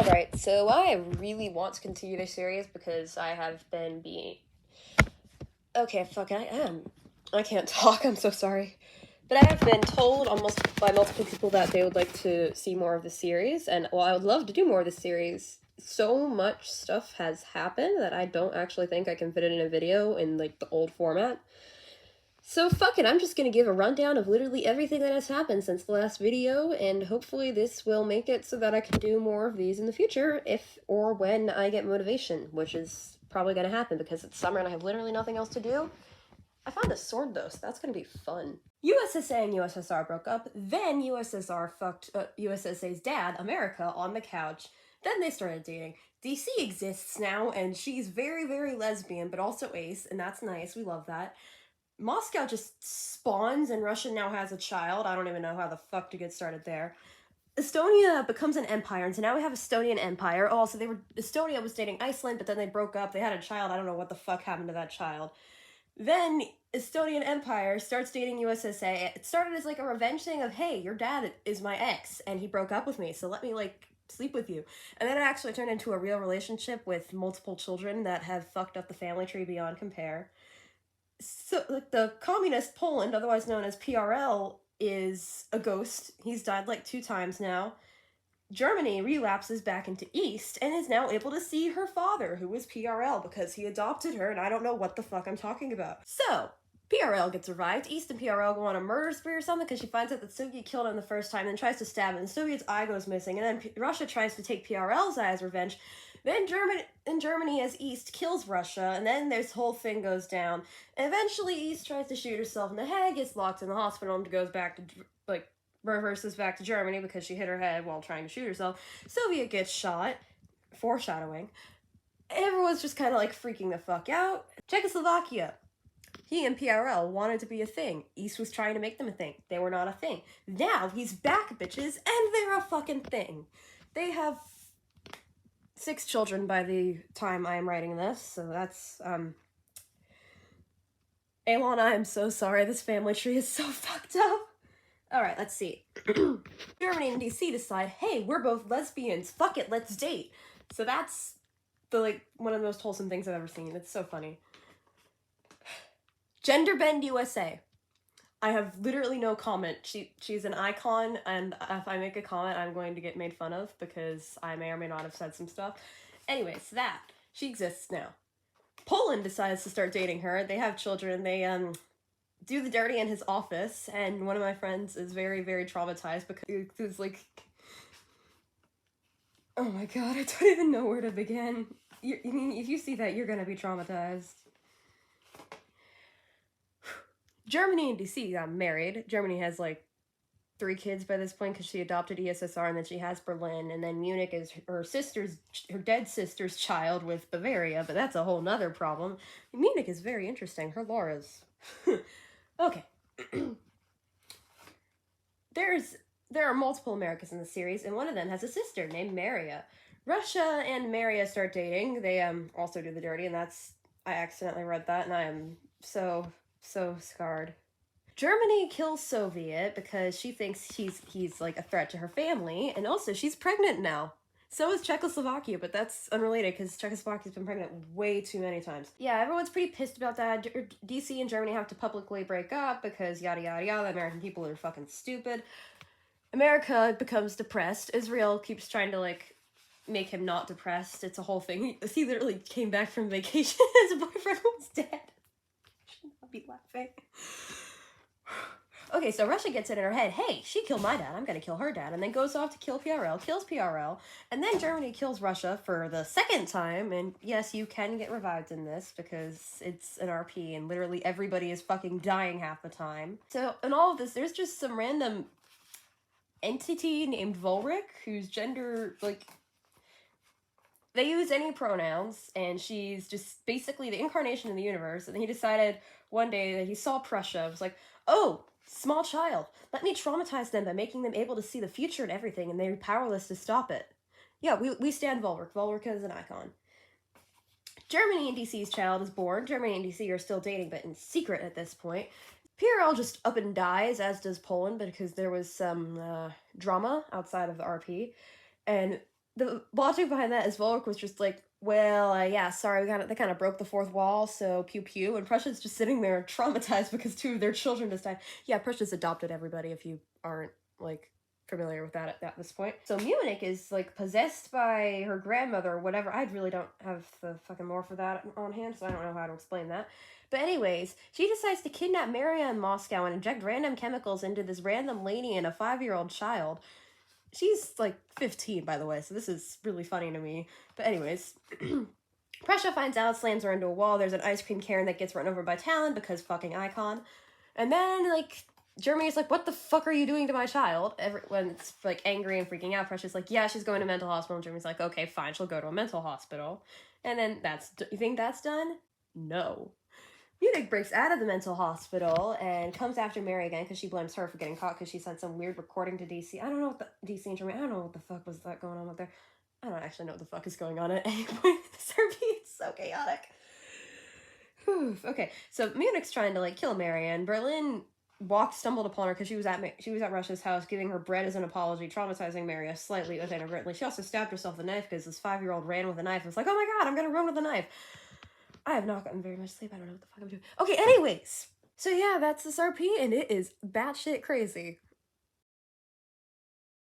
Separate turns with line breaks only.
Alright, so I really want to continue this series because I have been being... Okay, fuck, I can't talk, I'm so sorry. But I have been told almost by multiple people that they would like to see more of the series, and while I would love to do more of the series, so much stuff has happened that I don't actually think I can fit it in a video in, like, the old format. So fuck it, I'm just gonna give a rundown of literally everything that has happened since the last video, and hopefully this will make it so that I can do more of these in the future, if or when I get motivation, which is probably gonna happen because it's summer and I have literally nothing else to do. I found a sword though, so that's gonna be fun. USSA and USSR broke up, then USSR fucked USSA's dad, America, on the couch. Then they started dating. DC exists now, and she's very, very lesbian, but also ace, and that's nice, we love that. Moscow just spawns and Russia now has a child. I don't even know how the fuck to get started there. Estonia becomes an empire, and so now we have Estonian Empire. Oh, so Estonia was dating Iceland, but then they broke up. They had a child. I don't know what the fuck happened to that child. Then Estonian Empire starts dating USSA. It started as like a revenge thing of, hey, your dad is my ex, and he broke up with me, so let me like sleep with you. And then it actually turned into a real relationship with multiple children that have fucked up the family tree beyond compare. So, like, the communist Poland, otherwise known as PRL, is a ghost. He's died like 2 times now. Germany relapses back into East and is now able to see her father, who was PRL, because he adopted her, and I don't know what the fuck I'm talking about. So, PRL gets revived. East and PRL go on a murder spree or something because she finds out that Soviet killed him the first time, then tries to stab him, and Soviet's eye goes missing, and then Russia tries to take PRL's eye as revenge. Then Germany as East kills Russia, and then this whole thing goes down. And eventually East tries to shoot herself in the head, gets locked in the hospital, and goes back to, like, reverses back to Germany because she hit her head while trying to shoot herself. Soviet gets shot. Foreshadowing. Everyone's just kind of, like, freaking the fuck out. Czechoslovakia. He and PRL wanted to be a thing. East was trying to make them a thing. They were not a thing. Now he's back, bitches, and they're a fucking thing. They have 6 children by the time I am writing this, so that's, Elon, I am so sorry, this family tree is so fucked up. Alright, let's see. Germany and DC decide, hey, we're both lesbians, fuck it, let's date. So that's one of the most wholesome things I've ever seen. It's so funny. Gender Bend USA. I have literally no comment. She's an icon, and if I make a comment, I'm going to get made fun of because I may or may not have said some stuff. Anyways, she exists now. Poland decides to start dating her. They have children. They do the dirty in his office, and one of my friends is very, very traumatized because it's like, oh my god, I don't even know where to begin. I mean, if you see that, you're gonna be traumatized. Germany and DC got married. Germany has, like, 3 kids by this point because she adopted ESSR, and then she has Berlin, and then Munich is her dead sister's child with Bavaria, but that's a whole nother problem. Munich is very interesting. Her lore is... Okay. There are multiple Americas in the series, and one of them has a sister named Maria. Russia and Maria start dating. They also do the dirty, and that's... I accidentally read that, and I am so scarred. Germany kills Soviet because she thinks he's like a threat to her family, and also she's pregnant now. So is Czechoslovakia, but that's unrelated because Czechoslovakia's been pregnant way too many times. Yeah, everyone's pretty pissed about that. DC and Germany have to publicly break up because yada yada yada, American people are fucking stupid. America becomes depressed. Israel keeps trying to, like, make him not depressed. It's a whole thing. He literally came back from vacation his boyfriend was dead. Be laughing. Okay, so Russia gets it in her head, hey, she killed my dad, I'm gonna kill her dad, and then goes off to kill PRL, kills PRL, and then Germany kills Russia for the 2nd time, and yes, you can get revived in this because it's an RP and literally everybody is fucking dying half the time. So, in all of this, there's just some random entity named Volric, whose gender, like, they use any pronouns, and she's just basically the incarnation of the universe, and he decided one day that he saw Prussia, was like, oh, small child, let me traumatize them by making them able to see the future and everything, and they're powerless to stop it. Yeah, we stand Volric. Volric is an icon. Germany and DC's child is born. Germany and DC are still dating, but in secret at this point. PRL just up and dies, as does Poland, because there was some drama outside of the RP, and the logic behind that is Volk was just like, well, yeah, sorry, they kind of broke the fourth wall, so pew pew. And Prussia's just sitting there traumatized because two of their children just died. Yeah, Prussia's adopted everybody if you aren't, like, familiar with that at this point. So Munich is, like, possessed by her grandmother or whatever. I really don't have the fucking lore for that on hand, so I don't know how to explain that. But anyways, she decides to kidnap Maria in Moscow and inject random chemicals into this random lady and a 5-year-old child. She's, like, 15, by the way, so this is really funny to me. But anyways, Prussia finds out, slams her into a wall. There's an ice cream Karen that gets run over by Talon because fucking icon. And then, like, Germany's like, what the fuck are you doing to my child? Everyone's, like, angry and freaking out. Prussia's like, yeah, she's going to mental hospital. And Germany's like, okay, fine, she'll go to a mental hospital. And then you think that's done? No. Munich breaks out of the mental hospital and comes after Mary again because she blames her for getting caught because she sent some weird recording to DC. I don't know what the DC and Germany. I don't know what the fuck was that going on up there. I don't actually know what the fuck is going on at any point. Serbia is so chaotic. Whew. Okay, so Munich's trying to like kill Mary, and Berlin stumbled upon her because she was at Russia's house giving her bread as an apology, traumatizing Mary slightly inadvertently. She also stabbed herself with a knife because this 5-year-old ran with a knife and was like, oh my god, I'm gonna run with a knife. I have not gotten very much sleep. I don't know what the fuck I'm doing. Okay, anyways. So yeah, that's this RP, and it is batshit crazy.